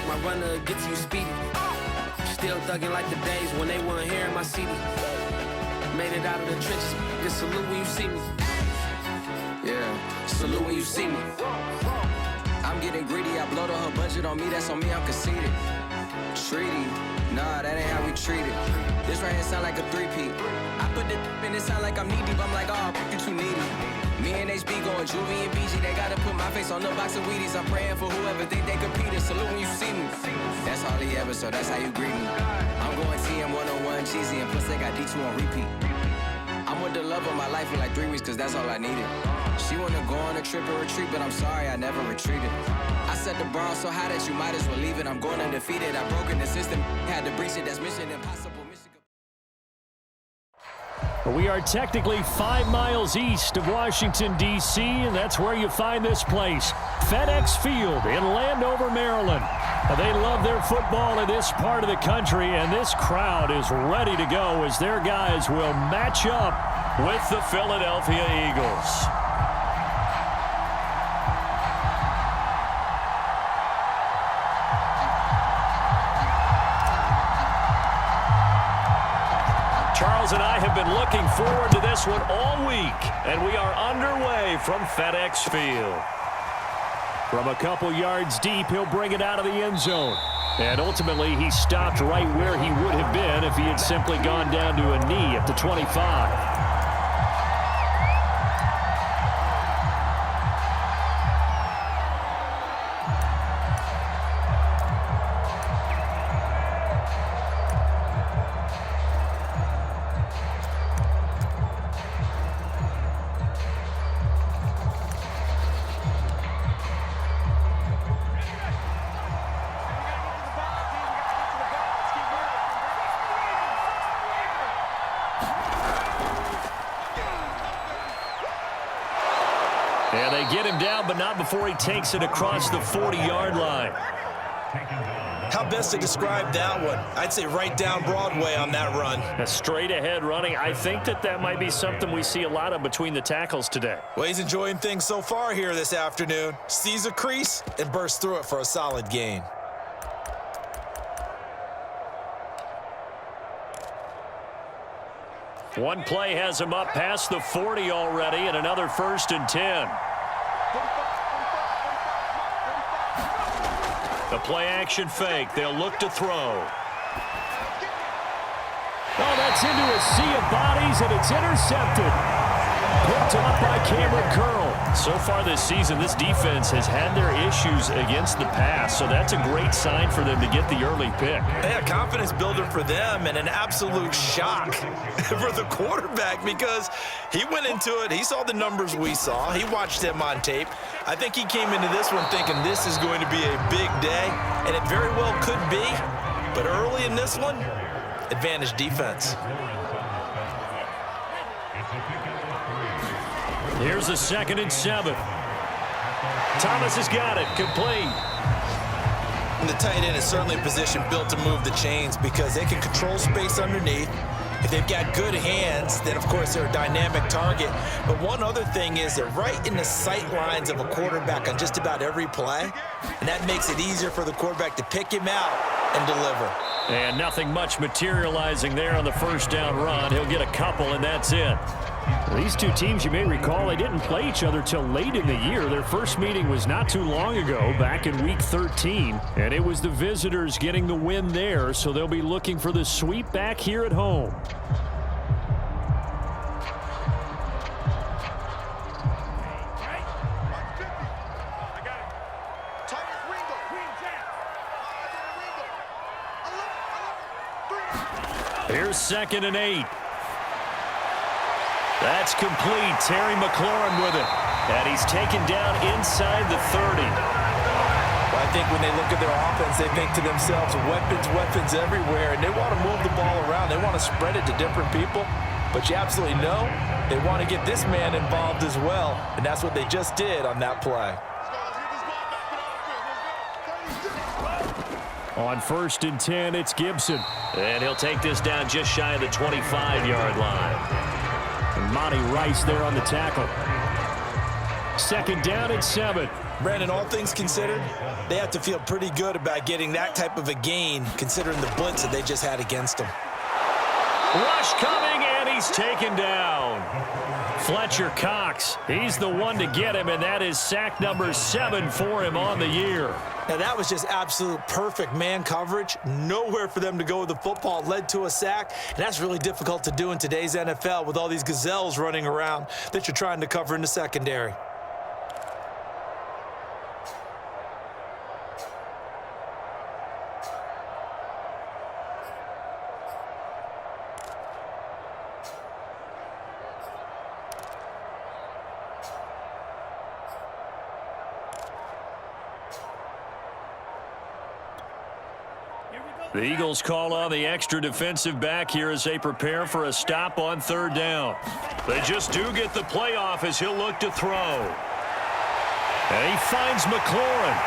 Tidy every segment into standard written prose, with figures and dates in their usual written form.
My runner gets you speedy. Still thugging like the days when they weren't hearing my CD. Made it out of the trenches. Just salute when you see me. Yeah, salute when you see me. I'm getting greedy. I blowed up her budget on me. That's on me. I'm conceited. Treaty. Nah, that ain't how we treat it. This right here sound like a three-peat. I put the in it sound like I'm knee-deep. I'm like, oh, you too needy. Me and HB going Juvie and BG. They gotta put my face on the box of Wheaties. I'm praying for whoever think they competed. Salute when you see me. That's all he ever, so that's how you greet me. I'm going TM 101 cheesy, and plus they got D2 on repeat. I'm with the love of my life for like 3 weeks, cause that's all I needed. She wanna go on a trip or retreat, but I'm sorry, I never retreated. I set the bar so high that you might as well leave it. I'm going undefeated. I've broken the system, had to breach it. That's mission impossible. We are technically 5 miles east of Washington, D.C., and that's where you find this place, FedEx Field in Landover, Maryland. They love their football in this part of the country, and this crowd is ready to go as their guys will match up with the Philadelphia Eagles. Charles and I have been looking forward to this one all week, and we are underway from FedEx Field. From a couple yards deep, he'll bring it out of the end zone. And ultimately, he stopped right where he would have been if he had simply gone down to a knee at the 25. And they get him down, but not before he takes it across the 40-yard line. How best to describe that one? I'd say right down Broadway on that run. A straight-ahead running. I think that might be something we see a lot of between the tackles today. Well, he's enjoying things so far here this afternoon. Sees a crease and bursts through it for a solid gain. One play has him up past the 40 already, and another 1st and 10. The play-action fake. They'll look to throw. Oh, that's into a sea of bodies, and it's intercepted. Picked off by Cameron Curl. So far this season, this defense has had their issues against the pass, so that's a great sign for them to get the early pick. Yeah, confidence builder for them and an absolute shock for the quarterback because he went into it. He saw the numbers we saw. He watched him on tape. I think he came into this one thinking this is going to be a big day, and it very well could be. But early in this one, advantage defense. Here's a 2nd and 7. Thomas has got it, complete. And the tight end is certainly a position built to move the chains because they can control space underneath. If they've got good hands, then of course they're a dynamic target. But one other thing is they're right in the sight lines of a quarterback on just about every play. And that makes it easier for the quarterback to pick him out and deliver. And nothing much materializing there on the 1st down run. He'll get a couple, and that's it. These two teams, you may recall, they didn't play each other till late in the year. Their first meeting was not too long ago, back in Week 13. And it was the visitors getting the win there, so they'll be looking for the sweep back here at home. Here's 2nd and 8. That's complete. Terry McLaurin with it. And he's taken down inside the 30. Well, I think when they look at their offense, they think to themselves, weapons everywhere, and they want to move the ball around. They want to spread it to different people. But you absolutely know they want to get this man involved as well, and that's what they just did on that play. On 1st and 10, it's Gibson. And he'll take this down just shy of the 25-yard line. And Monty Rice there on the tackle. 2nd down and 7. Brandon, all things considered, They have to feel pretty good about getting that type of a gain, considering the blitz that they just had against them. Rush coming, and he's taken down. Fletcher Cox, he's the one to get him, and that is sack number 7 for him on the year. Now, that was just absolute perfect man coverage. Nowhere for them to go with the football. It led to a sack, and that's really difficult to do in today's NFL with all these gazelles running around that you're trying to cover in the secondary. The Eagles call on the extra defensive back here as they prepare for a stop on 3rd down. They just do get the play off as he'll look to throw. And he finds McLaurin.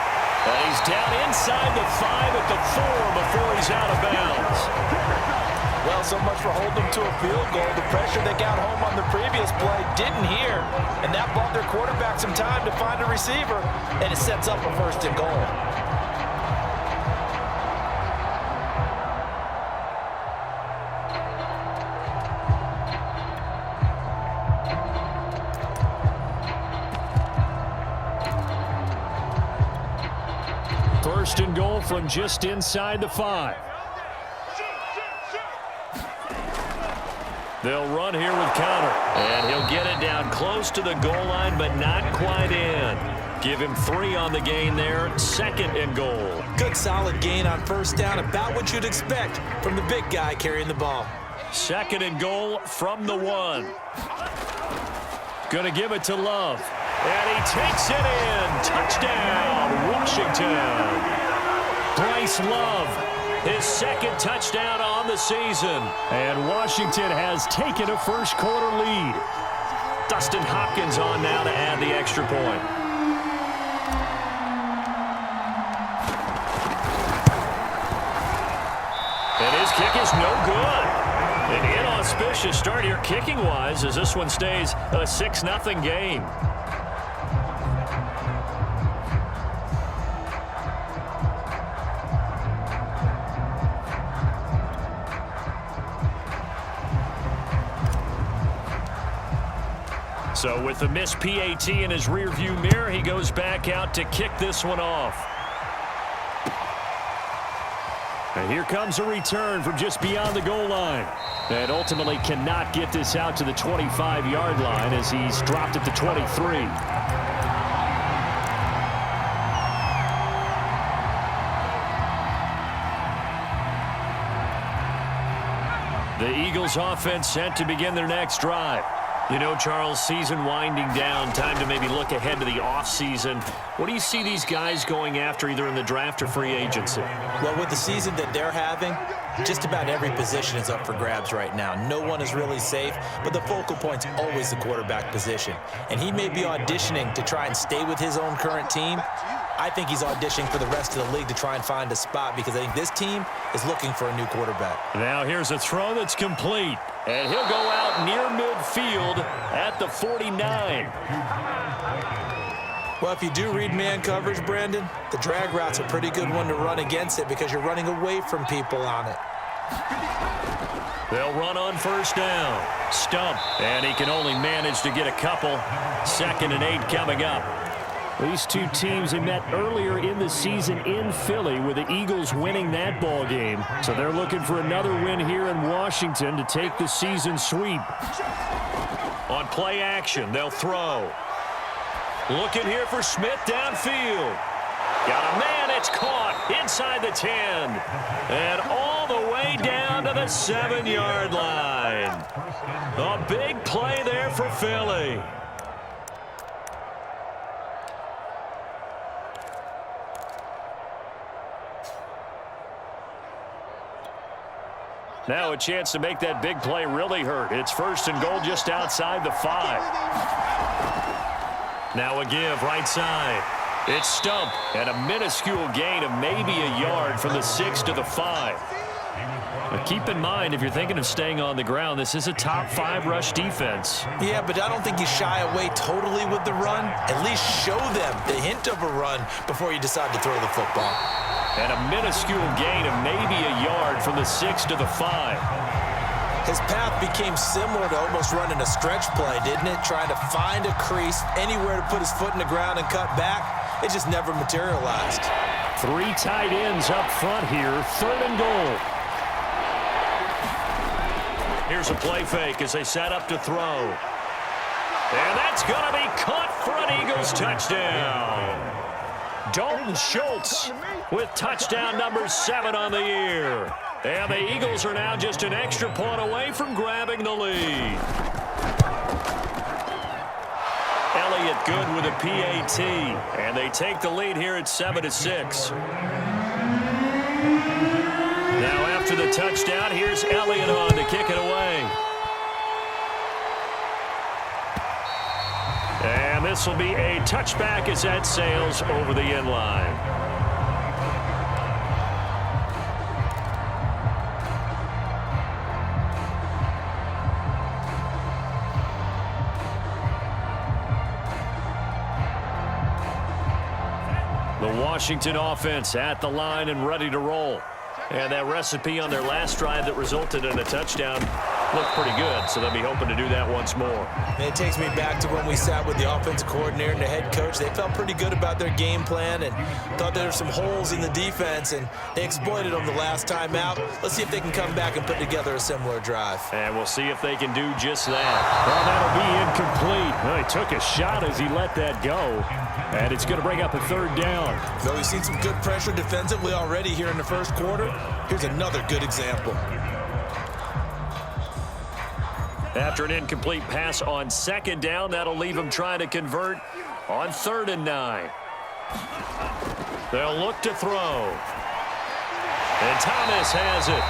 And he's down inside the 5 at the 4 before he's out of bounds. Well, so much for holding them to a field goal. The pressure they got home on the previous play didn't hear, and that bought their quarterback some time to find a receiver, and it sets up a 1st and goal. First and goal from just inside the 5. They'll run here with Connor. And he'll get it down close to the goal line, but not quite in. Give him 3 on the gain there. 2nd and goal. Good solid gain on 1st down. About what you'd expect from the big guy carrying the ball. 2nd and goal from the 1. Gonna give it to Love. And he takes it in. Touchdown, Washington. Bryce Love, his 2nd touchdown on the season. And Washington has taken a 1st quarter lead. Dustin Hopkins on now to add the extra point. And his kick is no good. An inauspicious start here kicking-wise as this one stays a 6-0 game. So with the missed PAT in his rearview mirror, he goes back out to kick this one off. And here comes a return from just beyond the goal line. And ultimately cannot get this out to the 25-yard line as he's dropped at the 23. The Eagles offense set to begin their next drive. You know, Charles, season winding down, time to maybe look ahead to the offseason. What do you see these guys going after either in the draft or free agency? Well, with the season that they're having, just about every position is up for grabs right now. No one is really safe, but the focal point's always the quarterback position. And he may be auditioning to try and stay with his own current team. I think he's auditioning for the rest of the league to try and find a spot because I think this team is looking for a new quarterback. Now here's a throw that's complete. And he'll go out near midfield at the 49. Well, if you do read man coverage, Brandon, the drag route's a pretty good one to run against it because you're running away from people on it. They'll run on 1st down. Stump. And he can only manage to get a couple. 2nd and 8 coming up. These two teams have met earlier in the season in Philly with the Eagles winning that ball game. So they're looking for another win here in Washington to take the season sweep. On play action, they'll throw. Looking here for Smith downfield. Got a man, it's caught inside the 10. And all the way down to the 7-yard line. A big play there for Philly. Now a chance to make that big play really hurt. It's 1st and goal just outside the 5. Now a give right side. It's Stump and a minuscule gain of maybe a yard from the 6 to the 5. But keep in mind, if you're thinking of staying on the ground, this is a top 5 rush defense. Yeah, but I don't think you shy away totally with the run. At least show them the hint of a run before you decide to throw the football. And a minuscule gain of maybe a yard from the 6 to the 5. His path became similar to almost running a stretch play, didn't it? Trying to find a crease, anywhere to put his foot in the ground and cut back. It just never materialized. 3 tight ends up front here, 3rd and goal. Here's a play fake as they set up to throw. And that's going to be caught for an Eagles touchdown. Dalton Schultz with touchdown number 7 on the year. And the Eagles are now just an extra point away from grabbing the lead. Elliott good with a PAT. And they take the lead here at 7-6. Now after the touchdown, here's Elliott on to kick it away. And this will be a touchback as that sails over the end line. The Washington offense at the line and ready to roll. And that recipe on their last drive that resulted in a touchdown looked pretty good, so they'll be hoping to do that once more. And it takes me back to when we sat with the offensive coordinator and the head coach. They felt pretty good about their game plan and thought there were some holes in the defense, and they exploited them the last time out. Let's see if they can come back and put together a similar drive. And we'll see if they can do just that. Well, that'll be incomplete. Well, he took a shot as he let that go, and it's going to bring up a 3rd down. Though we've seen some good pressure defensively already here in the first quarter, here's another good example. After an incomplete pass on 2nd down, that'll leave them trying to convert on 3rd and 9. They'll look to throw. And Thomas has it.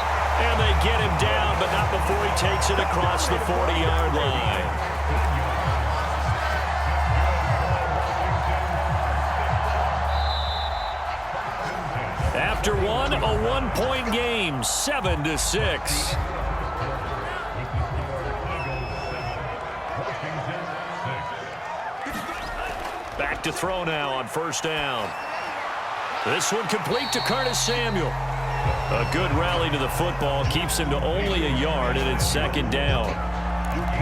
And they get him down, but not before he takes it across the 40-yard line. After one, a 1-point game, 7-6. Back to throw now on 1st down. This one complete to Curtis Samuel. A good rally to the football keeps him to only a yard, and it's 2nd down.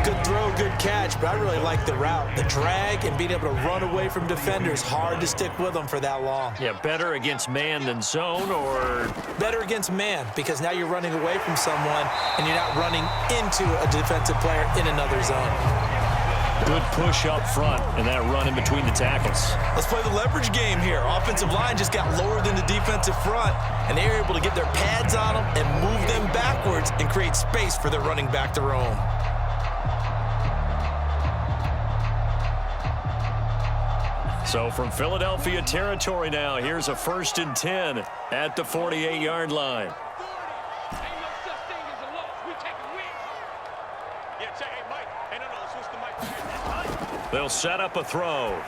Good throw, good catch, but I really like the route. The drag and being able to run away from defenders, hard to stick with them for that long. Yeah, better against man than zone, or? Better against man, because now you're running away from someone and you're not running into a defensive player in another zone. Good push up front and that run in between the tackles. Let's play the leverage game here. Offensive line just got lower than the defensive front, and they were able to get their pads on them and move them backwards and create space for their running back to roam. So from Philadelphia territory now, here's a 1st and 10 at the 48-yard line. They'll set up a throw.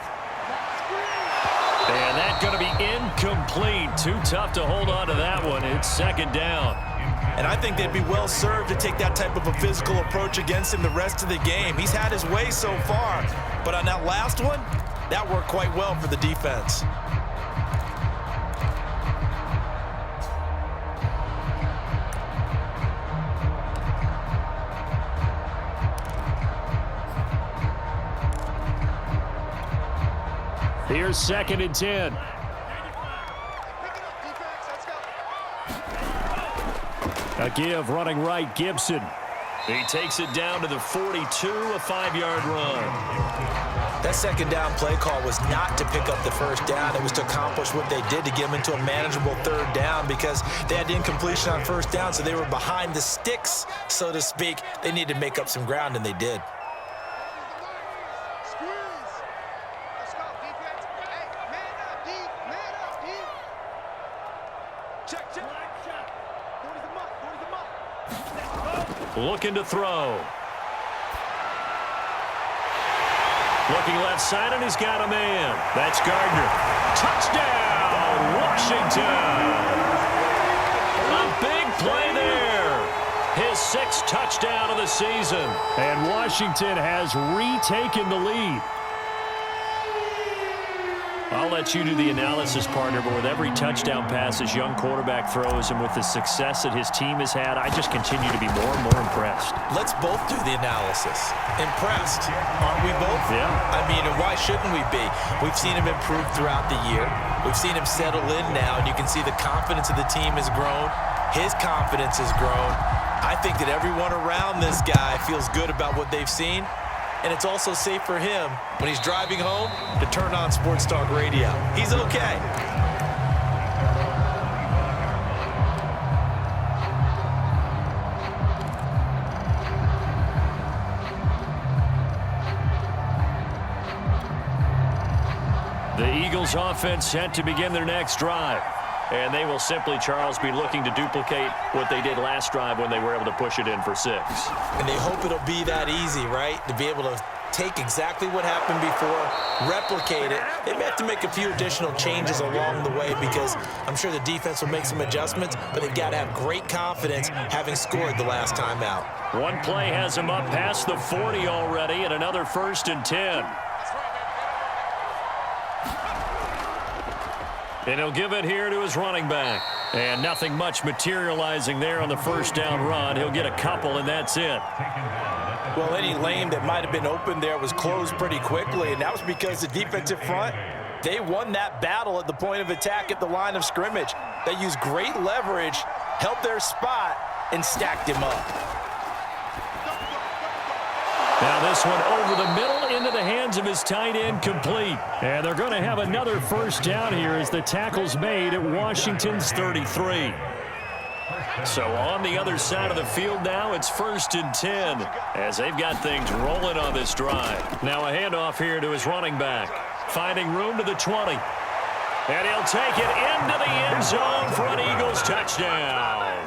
And that's going to be incomplete. Too tough to hold on to that one. It's 2nd down. And I think they'd be well served to take that type of a physical approach against him the rest of the game. He's had his way so far, but on that last one, that worked quite well for the defense. Here's 2nd and 10. A give running right, Gibson. He takes it down to the 42, a 5-yard run. That 2nd down play call was not to pick up the 1st down. It was to accomplish what they did to get them into a manageable 3rd down, because they had incompletion on 1st down, so they were behind the sticks, so to speak. They needed to make up some ground, and they did. Looking to throw. Looking left side, and he's got a man. That's Gardner. Touchdown, Washington. A big play there. 6th touchdown of the season. And Washington has retaken the lead. I'll let you do the analysis, partner, but with every touchdown pass his young quarterback throws and with the success that his team has had, I just continue to be more and more impressed. Let's both do the analysis. Impressed, aren't we both? Yeah. I mean, and why shouldn't we be? We've seen him improve throughout the year. We've seen him settle in now, and you can see the confidence of the team has grown. His confidence has grown. I think that everyone around this guy feels good about what they've seen. And it's also safe for him when he's driving home to turn on Sports Talk Radio. He's okay. The Eagles offense set to begin their next drive. And they will simply, Charles, be looking to duplicate what they did last drive when they were able to push it in for 6. And they hope it'll be that easy, right? To be able to take exactly what happened before, replicate it. They may have to make a few additional changes along the way because I'm sure the defense will make some adjustments, but they've got to have great confidence having scored the last time out. One play has him up past the 40 already, and another 1st and 10. And he'll give it here to his running back. And nothing much materializing there on the 1st down run. He'll get a couple, and that's it. Well, any lane that might have been open there was closed pretty quickly, and that was because the defensive front, they won that battle at the point of attack at the line of scrimmage. They used great leverage, held their spot, and stacked him up. Now this one over the middle into the hands of his tight end, complete. And they're going to have another 1st down here as the tackle's made at Washington's 33. So on the other side of the field now, it's 1st and 10 as they've got things rolling on this drive. Now a handoff here to his running back, finding room to the 20. And he'll take it into the end zone for an Eagles touchdown.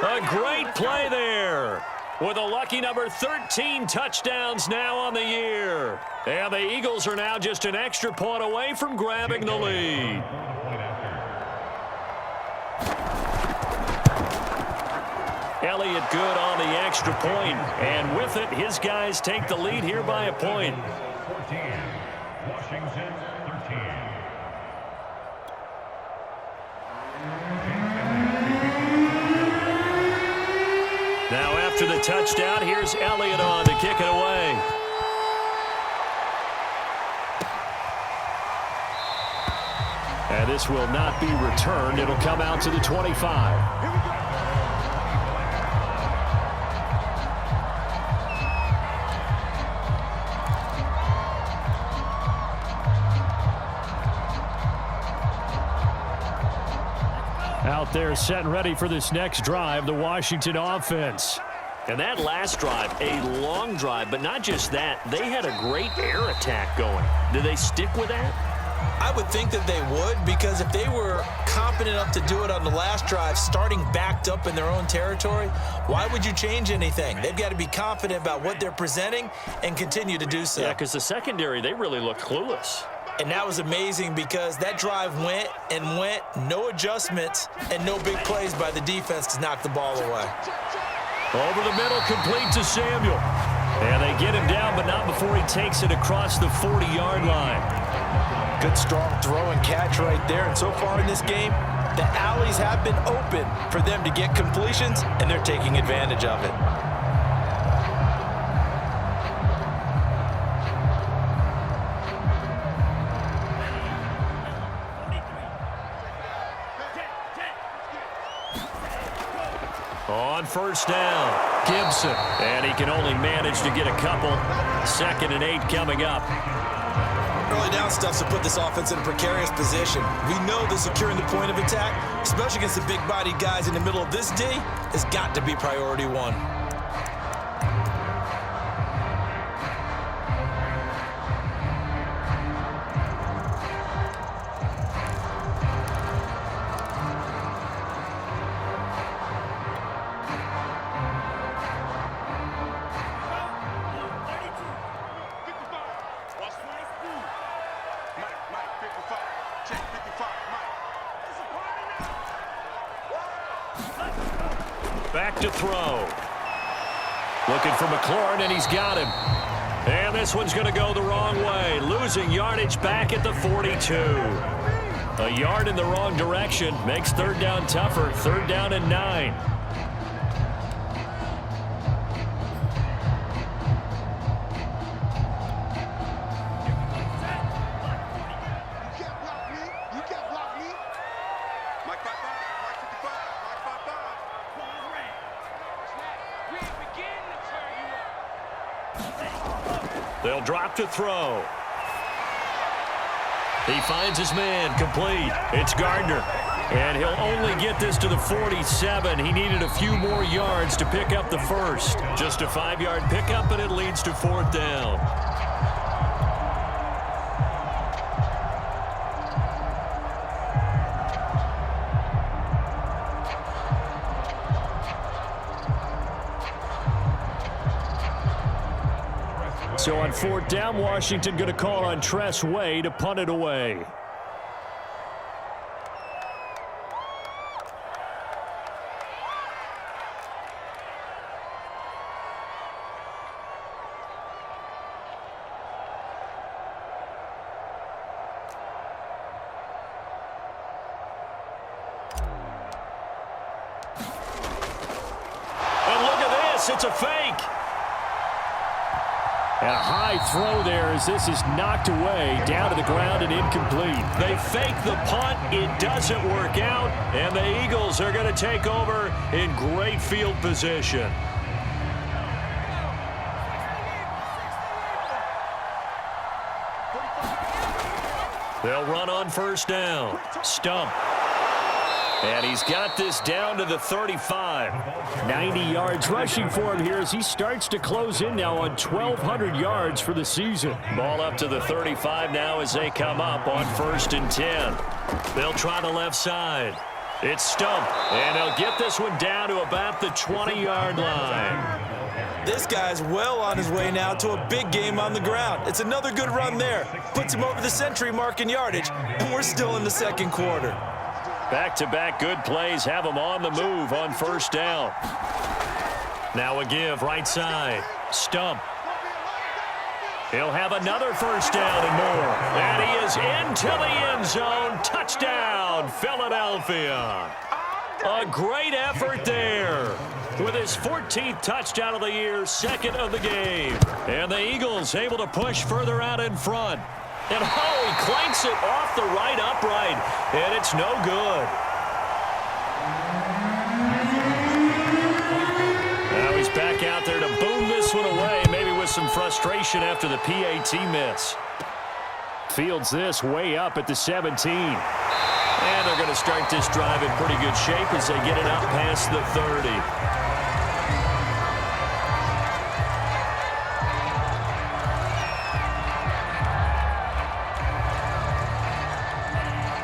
A great play there, with a lucky number 13 touchdowns now on the year. And the Eagles are now just an extra point away from grabbing the lead. Elliott good on the extra point, and with it, his guys take the lead here by a point. Now after the touchdown, here's Elliott on to kick it away. And this will not be returned. It'll come out to the 25. Out there set and ready for this next drive, the Washington offense. And that last drive, a long drive, but not just that. They had a great air attack going. Do they stick with that? I would think that they would, because if they were confident enough to do it on the last drive, starting backed up in their own territory, why would you change anything? They've got to be confident about what they're presenting and continue to do so. Yeah, because the secondary, they really looked clueless. And that was amazing because that drive went and went, no adjustments, and no big plays by the defense to knock the ball away. Over the middle, complete to Samuel. And they get him down, but not before he takes it across the 40-yard line. Good, strong throw and catch right there. And so far in this game, the alleys have been open for them to get completions, and they're taking advantage of it. On 1st down, Gibson. And he can only manage to get a couple. 2nd and 8 coming up. Early down stuff to put this offense in a precarious position. We know that securing the point of attack, especially against the big-bodied guys in the middle of this D, has got to be priority one. Back to throw. Looking for McLaurin, and he's got him. And this one's going to go the wrong way. Losing yardage back at the 42. A yard in the wrong direction makes third down tougher. Third down and 9. They'll drop to throw. He finds his man, complete. It's Gardner. And he'll only get this to the 47. He needed a few more yards to pick up the first. Just a 5-yard pickup, and it leads to fourth down. So on fourth down, Washington going to call on Tress Way to punt it away. And look at this, it's a fake. And a high throw there as this is knocked away, down to the ground and incomplete. They fake the punt. It doesn't work out, and the Eagles are going to take over in great field position. They'll run on first down. Stump. And he's got this down to the 35. 90 yards rushing for him here as he starts to close in now on 1,200 yards for the season. Ball up to the 35 now as they come up on first and 10. They'll try the left side. It's Stump, and they'll get this one down to about the 20-yard line. This guy's well on his way now to a big game on the ground. It's another good run there. Puts him over the century mark in yardage, and we're still in the second quarter. Back-to-back good plays have them on the move on first down. Now a give right side. Stump. He'll have another first down and more. And he is into the end zone. Touchdown, Philadelphia. A great effort there. With his 14th touchdown of the year, second of the game. And the Eagles able to push further out in front. And he clanks it off the right upright, and it's no good. Now he's back out there to boom this one away, maybe with some frustration after the PAT miss. Fields this way up at the 17. And they're going to start this drive in pretty good shape as they get it up past the 30.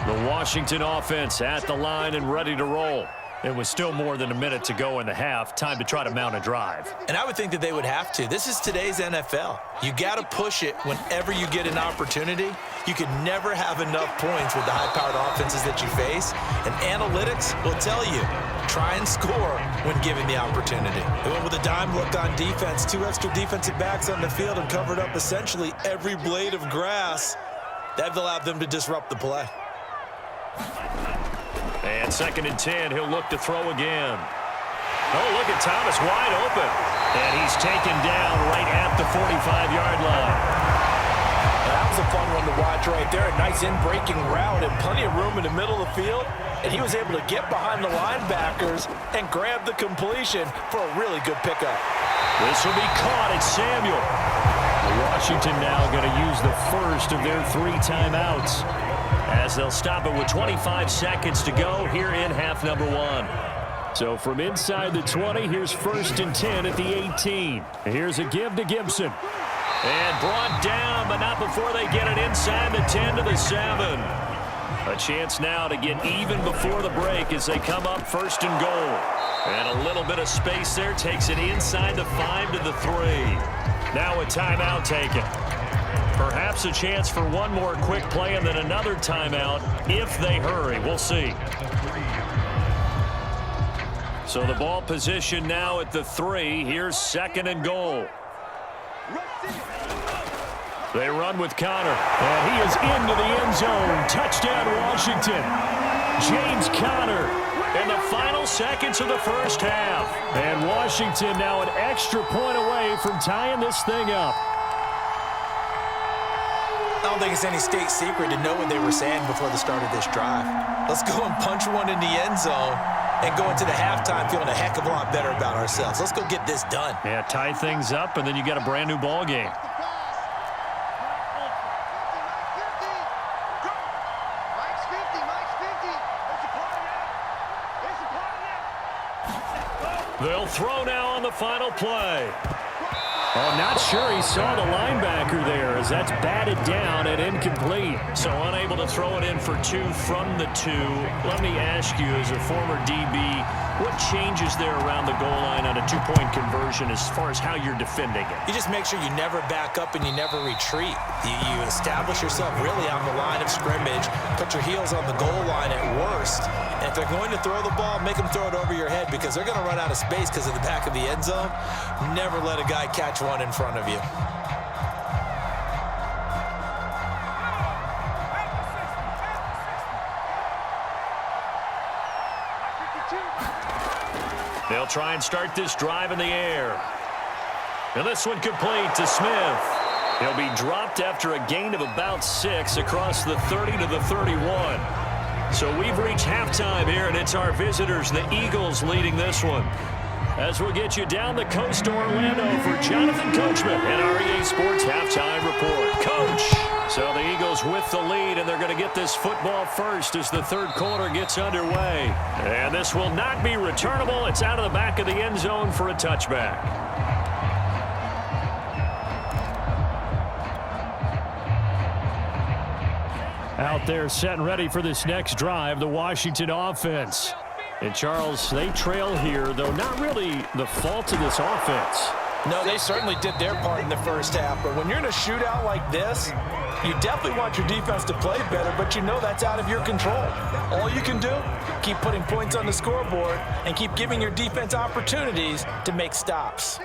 The Washington offense at the line and ready to roll. It was still more than a minute to go in the half. Time to try to mount a drive. And I would think that they would have to. This is today's NFL. You got to push it whenever you get an opportunity. You can never have enough points with the high-powered offenses that you face. And analytics will tell you, try and score when given the opportunity. They went with a dime look on defense, 2 extra defensive backs on the field and covered up essentially every blade of grass. That allowed them to disrupt the play. And second and 10, he'll look to throw again. Oh, look at Thomas wide open. And he's taken down right at the 45-yard line. That was a fun one to watch right there. A nice in-breaking route and plenty of room in the middle of the field. And he was able to get behind the linebackers and grab the completion for a really good pickup. This will be caught. It's Samuel. Washington now going to use the first of their 3 timeouts, as they'll stop it with 25 seconds to go here in half number 1. So from inside the 20, here's first and 10 at the 18. Here's a give to Gibson. And brought down, but not before they get it inside the 10 to the 7. A chance now to get even before the break as they come up first and goal. And a little bit of space there takes it inside the 5 to the 3. Now a timeout taken. Perhaps a chance for one more quick play and then another timeout if they hurry. We'll see. So the ball position now at the 3. Here's 2nd and goal. They run with Connor, and he is into the end zone. Touchdown, Washington. James Conner in the final seconds of the first half. And Washington now an extra point away from tying this thing up. I don't think it's any state secret to know what they were saying before the start of this drive. Let's go and punch one in the end zone and go into the halftime feeling a heck of a lot better about ourselves. Let's go get this done. Yeah, tie things up, and then you got a brand new ball game. They'll throw now on the final play. Oh, not sure he saw the linebacker there as that's batted down and incomplete. So unable to throw it in for 2 from the 2. Let me ask you, as a former DB, what changes there around the goal line on a 2-point conversion as far as how you're defending it? You just make sure you never back up and you never retreat. You establish yourself really on the line of scrimmage, put your heels on the goal line at worst, and if they're going to throw the ball, make them throw it over your head because they're going to run out of space because of the back of the end zone. Never let a guy catch one in front of you. They'll try and start this drive in the air. And this one complete to Smith. He'll be dropped after a gain of about 6 across the 30 to the 31. So we've reached halftime here, and it's our visitors, the Eagles, leading this one. As we'll get you down the coast to Orlando for Jonathan Coachman and our EA Sports Halftime Report. Coach! So the Eagles with the lead, and they're going to get this football first as the third quarter gets underway. And this will not be returnable. It's out of the back of the end zone for a touchback. Out there set and ready for this next drive, the Washington offense. And, Charles, they trail here, though not really the fault of this offense. No, they certainly did their part in the first half. But when you're in a shootout like this, you definitely want your defense to play better, but you know that's out of your control. All you can do, keep putting points on the scoreboard and keep giving your defense opportunities to make stops.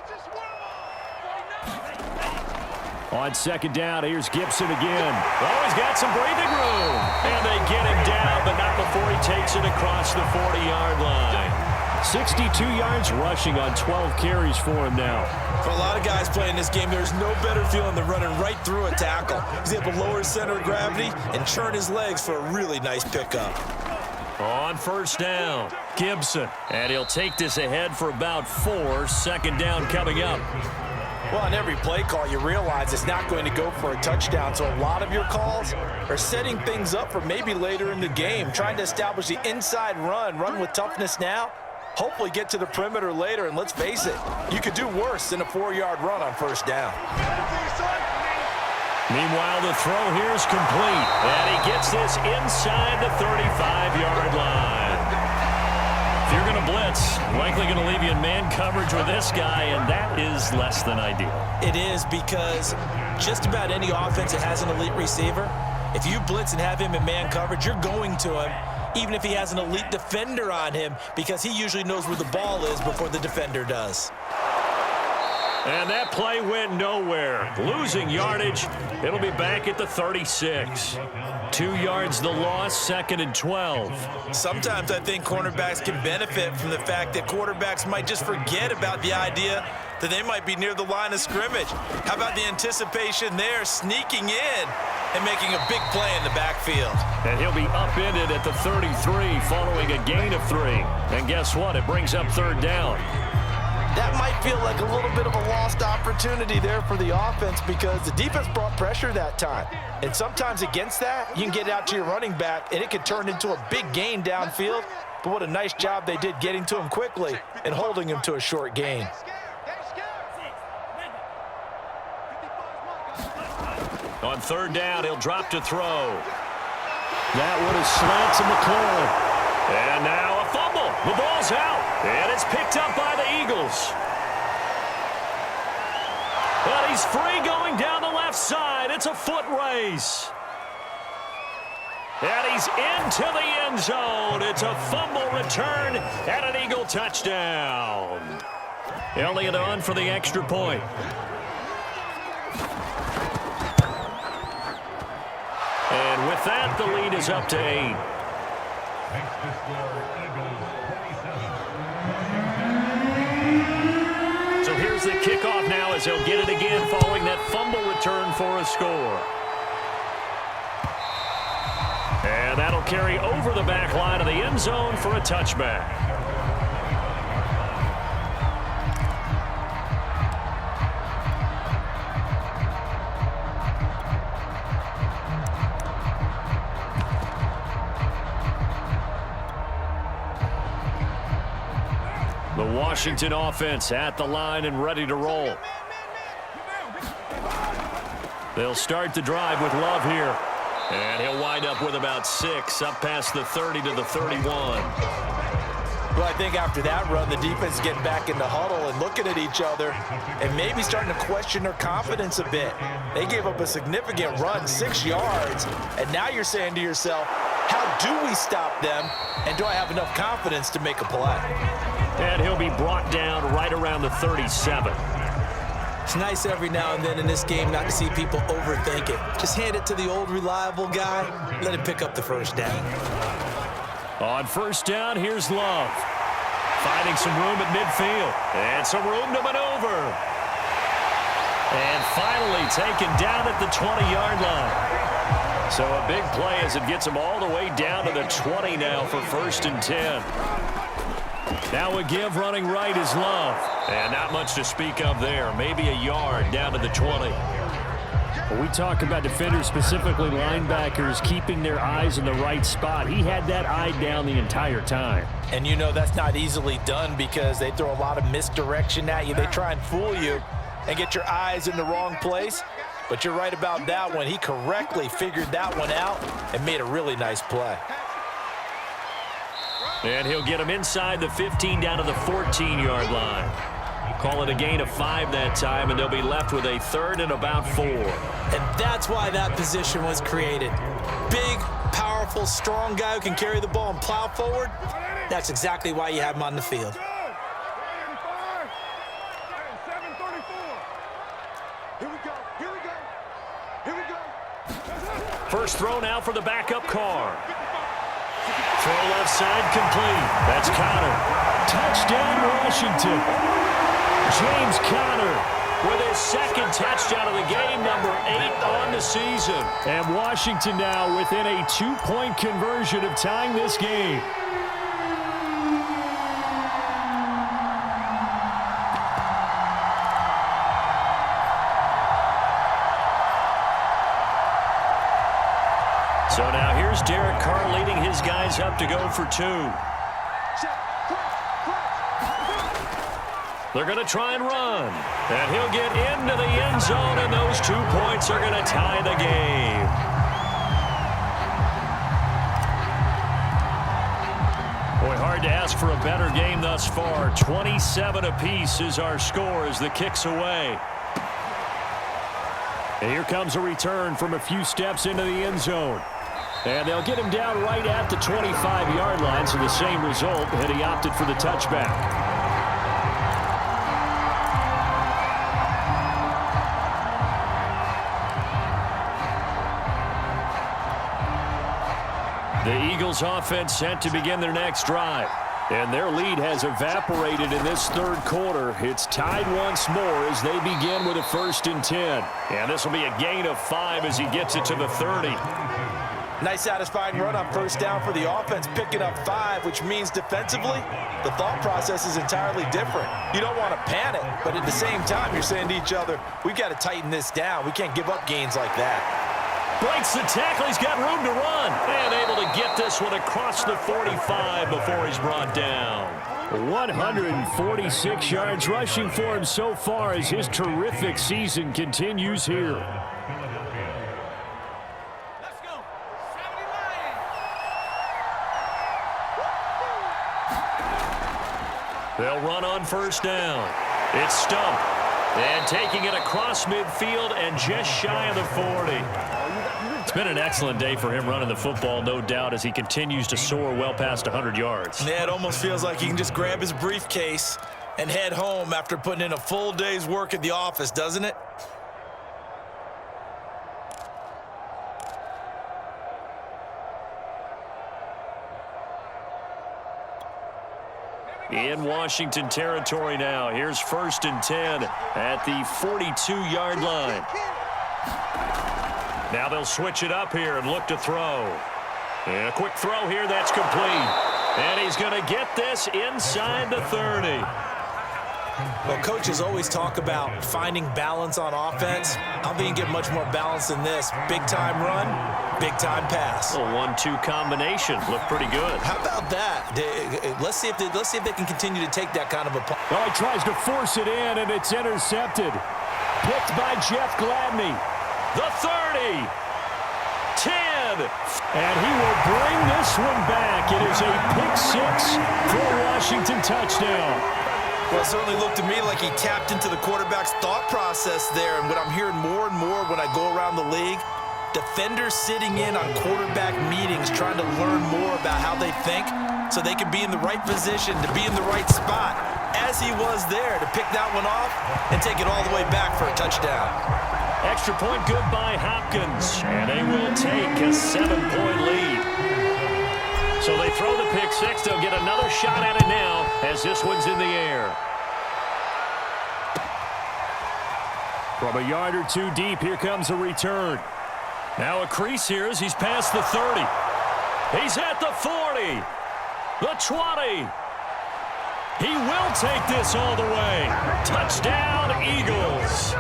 On second down, here's Gibson again. Oh, he's got some breathing room. And they get him down, but not before he takes it across the 40-yard line. 62 yards rushing on 12 carries for him now. For a lot of guys playing this game, there's no better feeling than running right through a tackle. He's able to lower his center of gravity and churn his legs for a really nice pickup. On first down, Gibson. And he'll take this ahead for about 4. Second down coming up. Well, on every play call, you realize it's not going to go for a touchdown, so a lot of your calls are setting things up for maybe later in the game, trying to establish the inside run with toughness now, hopefully get to the perimeter later, and let's face it, you could do worse than a 4-yard run on first down. Meanwhile, the throw here is complete, and he gets this inside the 35-yard line. If you're going to blitz, likely going to leave you in man coverage with this guy, and that is less than ideal. It is, because just about any offense that has an elite receiver, if you blitz and have him in man coverage, you're going to him, even if he has an elite defender on him, because he usually knows where the ball is before the defender does. And that play went nowhere. Losing yardage. It'll be back at the 36. 2 yards the loss, 2nd and 12. Sometimes I think cornerbacks can benefit from the fact that quarterbacks might just forget about the idea that they might be near the line of scrimmage. How about the anticipation there, sneaking in and making a big play in the backfield? And he'll be upended at the 33 following a gain of 3. And guess what? It brings up third down. That might feel like a little bit of a lost opportunity there for the offense because the defense brought pressure that time. And sometimes against that, you can get out to your running back, and it could turn into a big gain downfield. But what a nice job they did getting to him quickly and holding him to a short gain. On third down, he'll drop to throw. That one is slant to McLaurin. And now a fumble. The ball's out. And it's picked up by the Eagles. But he's free going down the left side. It's a foot race. And he's into the end zone. It's a fumble return and an Eagle touchdown. Elliott on for the extra point. And with that, the lead is up to 8. So here's the kickoff now as they'll get it again following that fumble return for a score. And that'll carry over the back line of the end zone for a touchback. The Washington offense at the line and ready to roll. They'll start the drive with Love here. And he'll wind up with about 6, up past the 30 to the 31. Well, I think after that run, the defense is getting back in the huddle and looking at each other and maybe starting to question their confidence a bit. They gave up a significant run, 6 yards, and now you're saying to yourself, how do we stop them, and do I have enough confidence to make a play? And he'll be brought down right around the 37. It's nice every now and then in this game not to see people overthink it. Just hand it to the old reliable guy, let him pick up the first down. On first down, here's Love. Finding some room at midfield. And some room to maneuver. And finally taken down at the 20-yard line. So a big play as it gets him all the way down to the 20 now for 1st and 10. Now a give running right is Love. And not much to speak of there. Maybe a yard down to the 20. When we talk about defenders, specifically linebackers, keeping their eyes in the right spot, he had that eye down the entire time. And you know that's not easily done because they throw a lot of misdirection at you. They try and fool you and get your eyes in the wrong place. But you're right about that one. He correctly figured that one out and made a really nice play. And he'll get him inside the 15 down to the 14-yard line. Call it a gain of 5 that time, and they'll be left with a 3rd and about 4. And that's why that position was created. Big, powerful, strong guy who can carry the ball and plow forward. That's exactly why you have him on the field. First throw now for the backup Carr. Throw left side complete. That's Connor. Touchdown, Washington. James Conner with his 2nd touchdown of the game, number 8 on the season. And Washington now within a 2-point conversion of tying this game. So now here's Derek Carr leading his guys up to go for 2. They're going to try and run. And he'll get into the end zone, and those 2 points are going to tie the game. Boy, hard to ask for a better game thus far. 27 apiece is our score as the kick's away. And here comes a return from a few steps into the end zone. And they'll get him down right at the 25-yard line, so the same result, and he opted for the touchback. The Eagles offense set to begin their next drive. And their lead has evaporated in this 3rd quarter. It's tied once more as they begin with a 1st and 10. And this will be a gain of 5 as he gets it to the 30. Nice satisfying run on first down for the offense, picking up 5, which means defensively, the thought process is entirely different. You don't want to panic, but at the same time, you're saying to each other, we've got to tighten this down. We can't give up gains like that. Breaks the tackle. He's got room to run. And able to get this one across the 45 before he's brought down. 146 yards rushing for him so far as his terrific season continues here. They'll run on first down. It's Stump. And taking it across midfield and just shy of the 40. It's been an excellent day for him running the football, no doubt, as he continues to soar well past 100 yards. Yeah, it almost feels like he can just grab his briefcase and head home after putting in a full day's work at the office, doesn't it? In Washington territory now. Here's 1st and 10 at the 42-yard line. Now they'll switch it up here and look to throw. And a quick throw here, that's complete. And he's going to get this inside the 30. Well, coaches always talk about finding balance on offense. I don't think you get much more balance than this. Big-time run, big-time pass. A 1-2 combination. Looked pretty good. How about that? Let's see if they can continue to take that kind of a punt. Well, he tries to force it in, and it's intercepted. Picked by Jeff Gladney. The 30. 10. And he will bring this one back. It is a pick-6 for a Washington touchdown. Well, it certainly looked to me like he tapped into the quarterback's thought process there. And what I'm hearing more and more when I go around the league, defenders sitting in on quarterback meetings trying to learn more about how they think so they can be in the right position to be in the right spot, as he was there to pick that one off and take it all the way back for a touchdown. Extra point good by Hopkins, and they will take a 7-point lead. So they throw the pick-6. They'll get another shot at it now as this one's in the air. From a yard or two deep, here comes a return. Now a crease here as he's past the 30. He's at the 40. The 20. He will take this all the way. Touchdown, Eagles.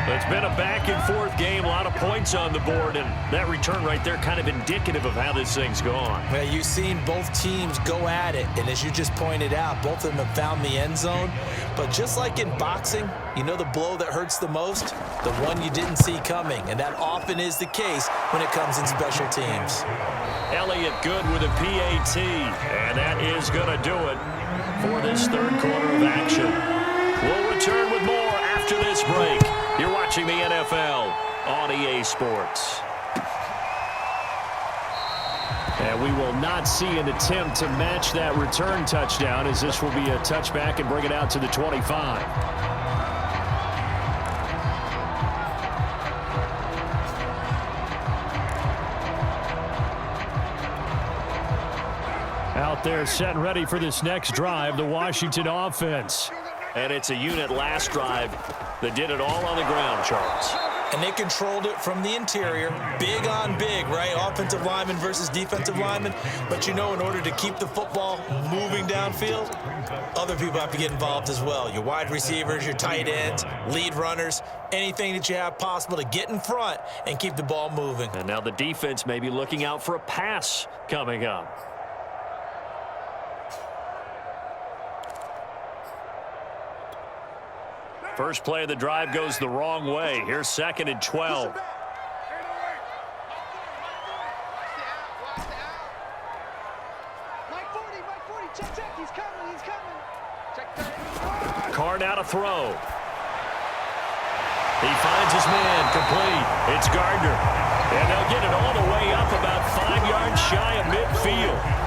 It's been a back-and-forth game, a lot of points on the board, and that return right there kind of indicative of how this thing's gone. Well, you've seen both teams go at it, and as you just pointed out, both of them have found the end zone. But just like in boxing, you know the blow that hurts the most? The one you didn't see coming, and that often is the case when it comes in special teams. Elliott good with a PAT, and that is going to do it for this third quarter of action. We'll return with more after this break. You're watching the NFL on EA Sports. And we will not see an attempt to match that return touchdown, as this will be a touchback and bring it out to the 25. Out there set and ready for this next drive, the Washington offense. And it's a unit last drive that did it all on the ground, Charles. And they controlled it from the interior. Big on big, right? Offensive lineman versus defensive lineman. But you know, in order to keep the football moving downfield, other people have to get involved as well. Your wide receivers, your tight ends, lead runners, anything that you have possible to get in front and keep the ball moving. And now the defense may be looking out for a pass coming up. First play of the drive goes the wrong way. Here's 2nd and 12. Carr now to throw. He finds his man, complete. It's Gardner. And they'll get it all the way up about 5 yards shy of midfield.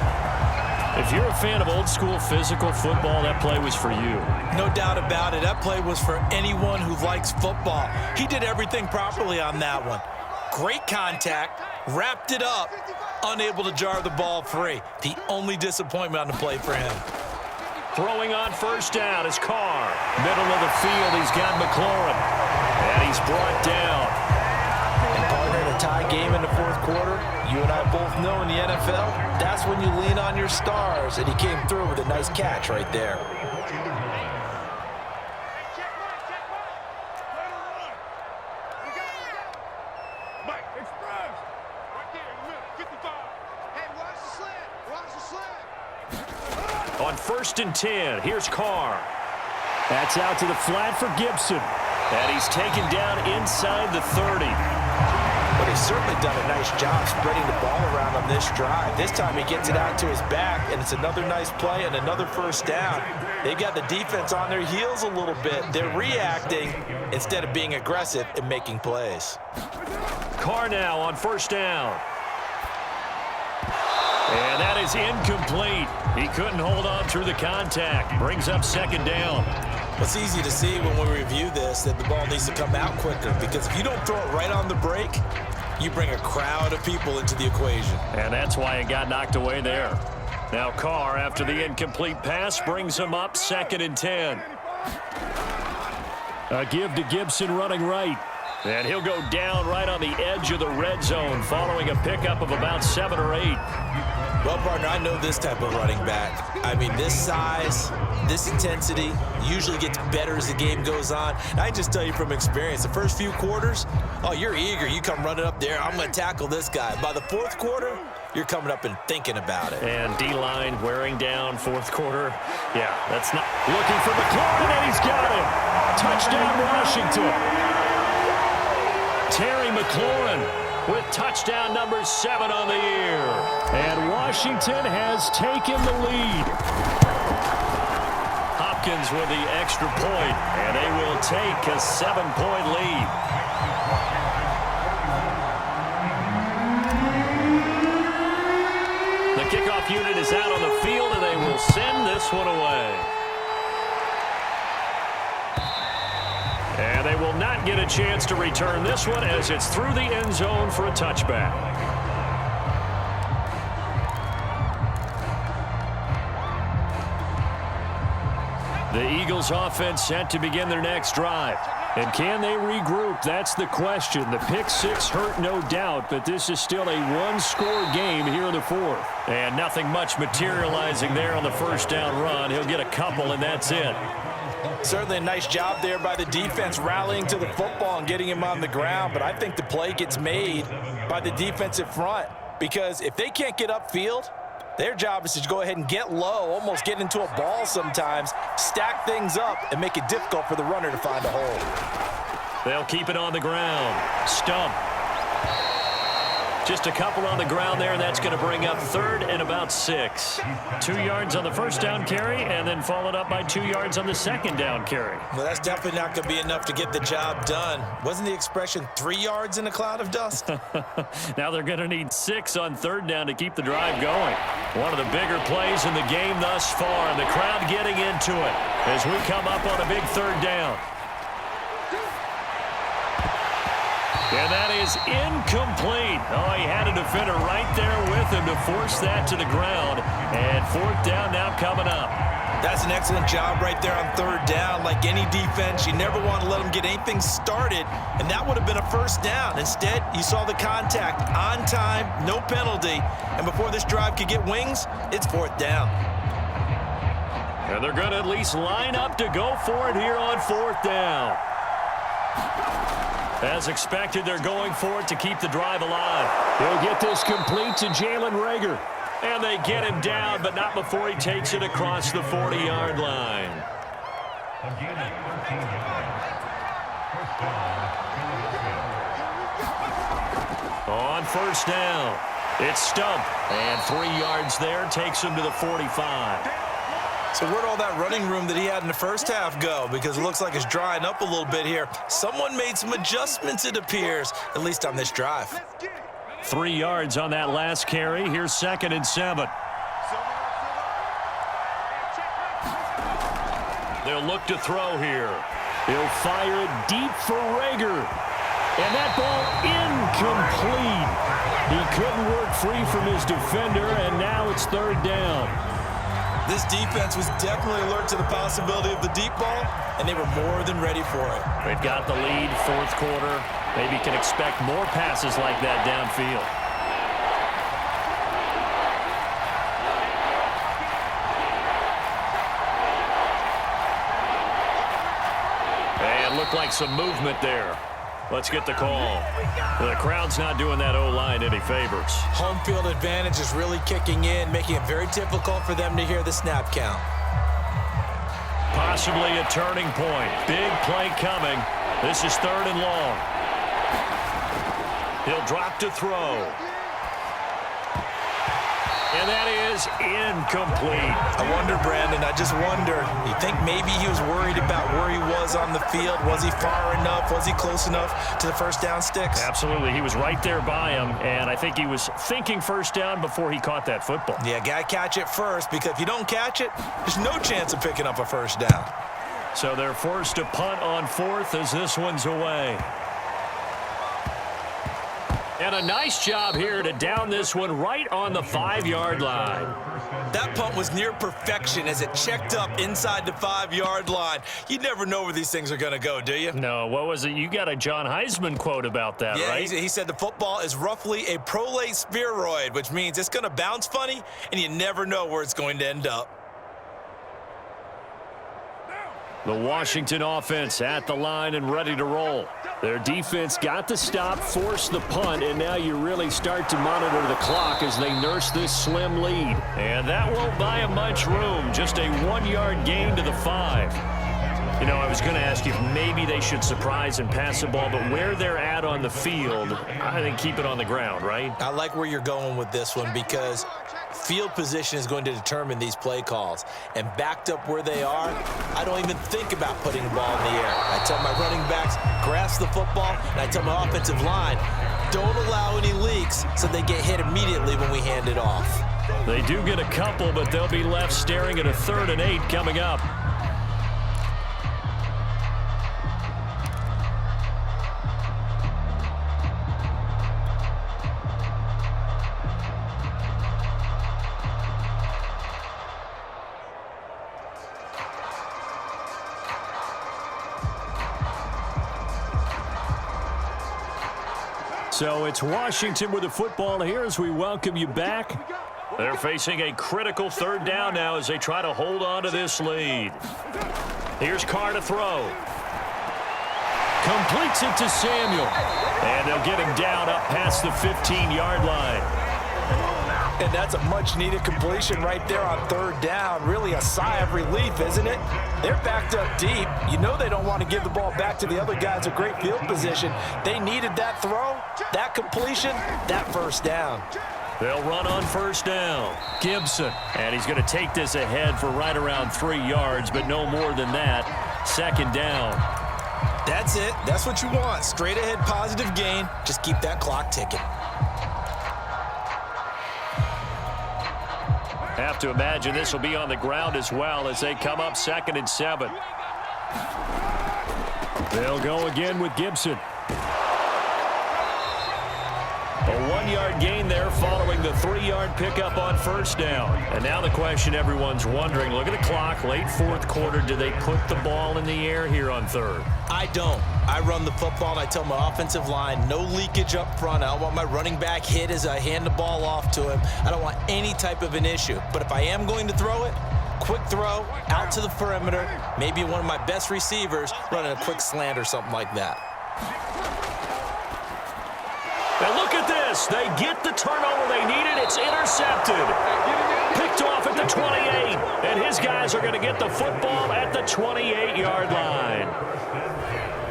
If you're a fan of old-school physical football, that play was for you. No doubt about it. That play was for anyone who likes football. He did everything properly on that one. Great contact, wrapped it up, unable to jar the ball free. The only disappointment on the play for him. Throwing on first down is Carr. Middle of the field, he's got McLaurin. And he's brought down. And partner, in a tie game in the fourth quarter, you and I both know in the NFL, that's when you lean on your stars. And he came through with a nice catch right there. On 1st and 10, here's Carr. That's out to the flat for Gibson. And he's taken down inside the 30. But they've certainly done a nice job spreading the ball around on this drive. This time he gets it out to his back, and it's another nice play and another first down. They've got the defense on their heels a little bit. They're reacting instead of being aggressive and making plays. Carr now on first down. And that is incomplete. He couldn't hold on through the contact. Brings up second down. It's easy to see when we review this that the ball needs to come out quicker, because if you don't throw it right on the break, you bring a crowd of people into the equation. And that's why it got knocked away there. Now Carr, after the incomplete pass, brings him up 2nd and 10. A give to Gibson running right. And he'll go down right on the edge of the red zone following a pickup of about 7 or 8. Well, partner, I know this type of running back. I mean, this size, this intensity usually gets better as the game goes on. And I just tell you from experience, the first few quarters, oh, you're eager. You come running up there, I'm going to tackle this guy. By the fourth quarter, you're coming up and thinking about it. And D-line wearing down fourth quarter. Yeah, that's not looking for McLaurin, and he's got him. Touchdown, Washington. Terry McLaurin with touchdown number 7 on the year. And Washington has taken the lead. Hopkins with the extra point, and they will take a 7-point lead. The kickoff unit is out on the field, and they will send this one away. And they will not get a chance to return this one as it's through the end zone for a touchback. The Eagles offense set to begin their next drive. And can they regroup? That's the question. The pick six hurt, no doubt, but this is still a one-score game here in the fourth. And nothing much materializing there on the first down run. He'll get a couple, and that's it. Certainly a nice job there by the defense rallying to the football and getting him on the ground, but I think the play gets made by the defensive front, because if they can't get upfield, their job is to go ahead and get low, almost get into a ball sometimes, stack things up, and make it difficult for the runner to find a hole. They'll keep it on the ground. Stump. Just a couple on the ground there, and that's going to bring up 3rd and about 6. 2 yards on the first down carry, and then followed up by 2 yards on the second down carry. Well, that's definitely not going to be enough to get the job done. Wasn't the expression 3 yards in a cloud of dust? Now they're going to need 6 on 3rd down to keep the drive going. One of the bigger plays in the game thus far, and the crowd getting into it as we come up on a big 3rd down. And that is incomplete. Oh, he had a defender right there with him to force that to the ground. And 4th down now coming up. That's an excellent job right there on 3rd down. Like any defense, you never want to let them get anything started, and that would have been a first down. Instead, you saw the contact on time, no penalty, and before this drive could get wings, it's 4th down. And they're going to at least line up to go for it here on 4th down. As expected, they're going for it to keep the drive alive. He'll get this complete to Jalen Reagor. And they get him down, but not before he takes it across the 40-yard line. On first down, it's Stump. And 3 yards there takes him to the 45. So where'd all that running room that he had in the first half go? Because it looks like it's drying up a little bit here. Someone made some adjustments, it appears, at least on this drive. 3 yards on that last carry. Here's 2nd and 7. They'll look to throw here. He'll fire it deep for Reagor. And that ball incomplete. He couldn't work free from his defender, and now it's 3rd down. This defense was definitely alert to the possibility of the deep ball, and they were more than ready for it. They've got the lead, 4th quarter. Maybe can expect more passes like that downfield. And looked like some movement there. Let's get the call. The crowd's not doing that O-line any favors. Home field advantage is really kicking in, making it very difficult for them to hear the snap count. Possibly a turning point. Big play coming. This is 3rd and long. He'll drop to throw. And that is incomplete. I wonder, Brandon, I just wonder, you think maybe he was worried about where he was on the field? Was he far enough? Was he close enough to the first down sticks? Absolutely. He was right there by him, and I think he was thinking first down before he caught that football. Yeah, got to catch it first, because if you don't catch it, there's no chance of picking up a first down. So they're forced to punt on fourth as this one's away. And a nice job here to down this one right on the 5-yard line. That punt was near perfection as it checked up inside the 5-yard line. You never know where these things are going to go, do you? No, what was it? You got a John Heisman quote about that, yeah, right? He said the football is roughly a prolate spheroid, which means it's going to bounce funny, and you never know where it's going to end up. The Washington offense at the line and ready to roll. Their defense got the stop, forced the punt, and now you really start to monitor the clock as they nurse this slim lead. And that won't buy them much room. Just a 1-yard gain to the 5. You know, I was going to ask you if maybe they should surprise and pass the ball, but where they're at on the field, I think keep it on the ground, right? I like where you're going with this one because field position is going to determine these play calls. And backed up where they are, I don't even think about putting the ball in the air. I tell my running backs, grasp the football, and I tell my offensive line, don't allow any leaks so they get hit immediately when we hand it off. They do get a couple, but they'll be left staring at a 3rd and 8 coming up. So it's Washington with the football here as we welcome you back. They're facing a critical 3rd down now as they try to hold on to this lead. Here's Carr to throw. Completes it to Samuel. And they'll get him down up past the 15-yard line. And that's a much-needed completion right there on 3rd down. Really a sigh of relief, isn't it? They're backed up deep. You know they don't want to give the ball back to the other guys in great field position. They needed that throw, that completion, that first down. They'll run on 1st down. Gibson. And he's going to take this ahead for right around 3 yards, but no more than that. 2nd down. That's it. That's what you want. Straight ahead positive gain. Just keep that clock ticking. Have to imagine this will be on the ground as well as they come up 2nd and 7. They'll go again with Gibson. A 1-yard gain there following the 3-yard pickup on 1st down. And now the question everyone's wondering, look at the clock, late 4th quarter, do they put the ball in the air here on 3rd? I don't. I run the football and I tell my offensive line, no leakage up front. I don't want my running back hit as I hand the ball off to him. I don't want any type of an issue. But if I am going to throw it, quick throw, out to the perimeter, maybe one of my best receivers running a quick slant or something like that. And look at this. They get the turnover they needed. It's intercepted. Picked off at the 28. And his guys are going to get the football at the 28-yard line.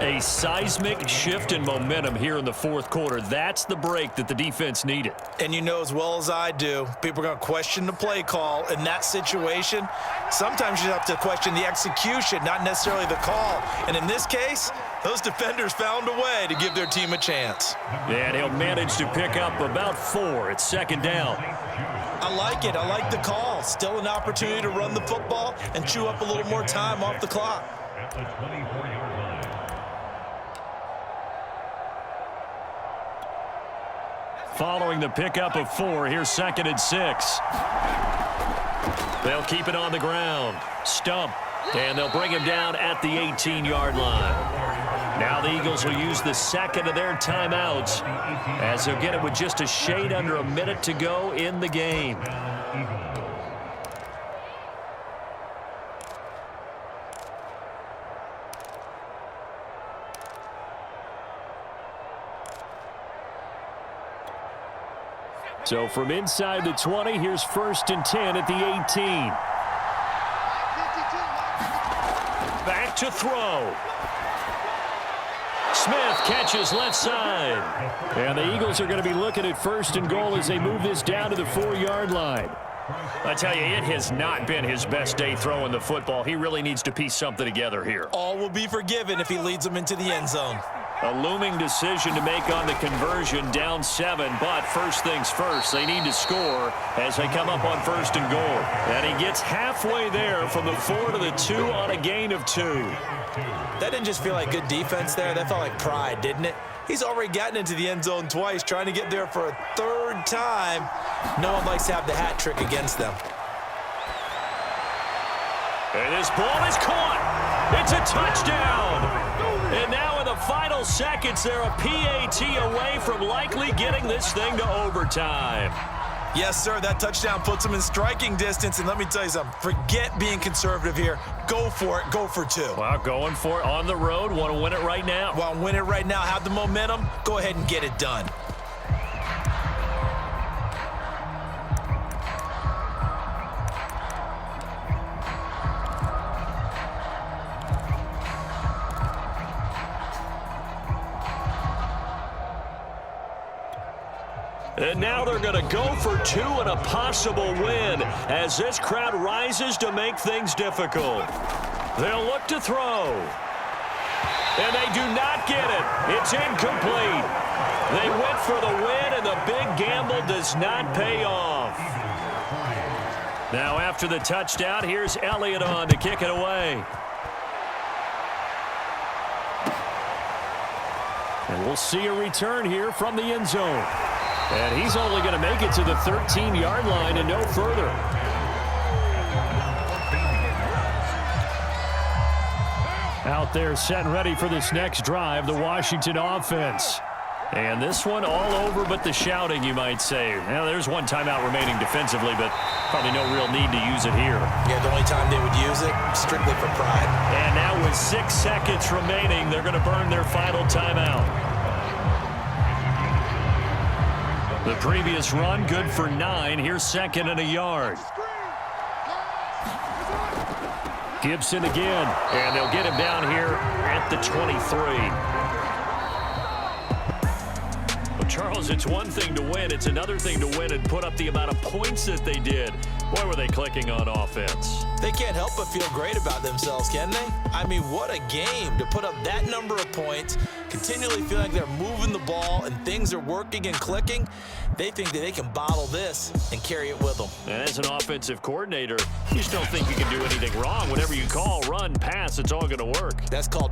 A seismic shift in momentum here in the 4th quarter. That's the break that the defense needed. And you know as well as I do, people are going to question the play call in that situation. Sometimes you have to question the execution, not necessarily the call. And in this case, those defenders found a way to give their team a chance. And he'll manage to pick up about 4. It's 2nd down. I like it. I like the call. Still an opportunity to run the football and chew up a little more time off the clock. Following the pickup of 4, here's 2nd and 6. They'll keep it on the ground. Stump. And they'll bring him down at the 18-yard line. Now the Eagles will use the 2nd of their timeouts as they'll get it with just a shade under a minute to go in the game. So from inside the 20, here's 1st and 10 at the 18. Back to throw. Smith catches left side. And the Eagles are going to be looking at 1st and goal as they move this down to the 4-yard line. I tell you, it has not been his best day throwing the football. He really needs to piece something together here. All will be forgiven if he leads them into the end zone. A looming decision to make on the conversion, down 7, but first things first, they need to score as they come up on 1st and goal. And he gets halfway there from the 4 to the 2 on a gain of 2. That didn't just feel like good defense there. That felt like pride, didn't it? He's already gotten into the end zone twice, trying to get there for a 3rd time. No one likes to have the hat trick against them. And this ball is caught. It's a touchdown. And now in the final seconds, they're a PAT away from likely getting this thing to overtime. Yes, sir, that touchdown puts him in striking distance. And let me tell you something, forget being conservative here. Go for it. Go for 2. Well, going for it on the road. Want to win it right now. Want to win it right now. Have the momentum. Go ahead and get it done. And now they're going to go for 2 and a possible win as this crowd rises to make things difficult. They'll look to throw. And they do not get it. It's incomplete. They went for the win, and the big gamble does not pay off. Now after the touchdown, here's Elliott on to kick it away. And we'll see a return here from the end zone. And he's only going to make it to the 13-yard line and no further. Out there set and ready for this next drive, the Washington offense. And this one all over but the shouting, you might say. Now, there's one timeout remaining defensively, but probably no real need to use it here. Yeah, the only time they would use it, strictly for pride. And now with 6 seconds remaining, they're going to burn their final timeout. The previous run, good for 9. Here's 2nd and a yard. Gibson again, and they'll get him down here at the 23. Well, Charles, it's one thing to win. It's another thing to win and put up the amount of points that they did. Boy, were they clicking on offense. They can't help but feel great about themselves, can they? I mean, what a game to put up that number of points, continually feel like they're moving the ball and things are working and clicking. They think that they can bottle this and carry it with them. And as an offensive coordinator, you just don't think you can do anything wrong. Whatever you call, run, pass, it's all going to work. That's called